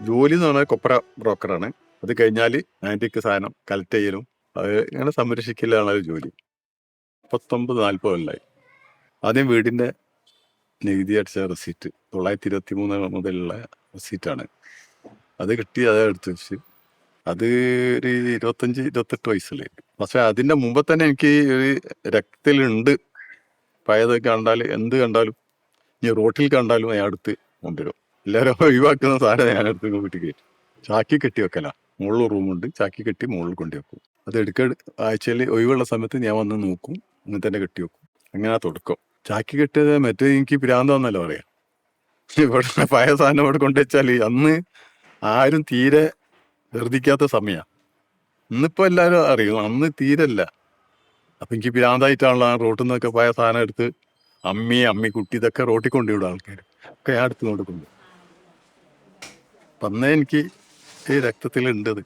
ജോലി എന്ന് പറഞ്ഞാൽ കൊപ്ര ബ്രോക്കറാണ്. അത് കഴിഞ്ഞാൽ ആൻറ്റിക്ക് സാധനം കളക്ട് ചെയ്യലും അത് ഇങ്ങനെ സംരക്ഷിക്കലാണ് ഒരു ജോലി. 39-40 കൊല്ലമായി. ആദ്യം വീടിൻ്റെ നികുതി അടിച്ച റെസീറ്റ് 923 മുതലുള്ള റെസീറ്റാണ്. അത് കിട്ടി, അത് എടുത്ത് വെച്ച് അത് ഒരു 25-28 വയസ്സിലായി. പക്ഷെ അതിൻ്റെ മുമ്പ് തന്നെ എനിക്ക് ഒരു രക്തത്തിലുണ്ട്. പഴയത് കണ്ടാൽ എന്ത് കണ്ടാലും, ഇനി റോട്ടിൽ കണ്ടാലും ഞാൻ അടുത്ത് കൊണ്ടുവരും. എല്ലാവരും ഒഴിവാക്കുന്ന സാധനം ഞാൻ അടുത്ത് വീട്ടിൽ കയറ്റും. ചാക്കി കെട്ടി വെക്കല. മുകളിൽ റൂമുണ്ട്, ചാക്കി കെട്ടി മുകളിൽ കൊണ്ടുവെക്കും. അത് ആഴ്ചയിൽ ഒഴിവുള്ള സമയത്ത് ഞാൻ വന്ന് നോക്കും, അങ്ങനെ തന്നെ കെട്ടി വെക്കും. അങ്ങനെ തുടക്കം. ചാക്കി കെട്ടിയത് മറ്റേ എനിക്ക് ഭ്രാന്താന്നല്ല പറയാം. ഇവിടെ പഴയ സാധനം ഇവിടെ കൊണ്ടുവച്ചാൽ അന്ന് ആരും തീരെ ശ്രദ്ധിക്കാത്ത സമയമാണ്. ഇന്നിപ്പോൾ എല്ലാവരും അറിയും, അന്ന് തീരല്ല. അപ്പം എനിക്ക് ഭ്രാന്തായിട്ടാണല്ലോ ആ റോട്ടിൽ നിന്നൊക്കെ പഴയ സാധനം എടുത്ത് അമ്മി കുട്ടി ഇതൊക്കെ റോട്ടിൽ കൊണ്ടുവിടും ആൾക്കാർ. ഒക്കെ ഞാൻ എടുത്ത് കൊടുക്കുന്നു. അപ്പം അന്നേ എനിക്ക് ഈ രക്തത്തിലുണ്ടത്.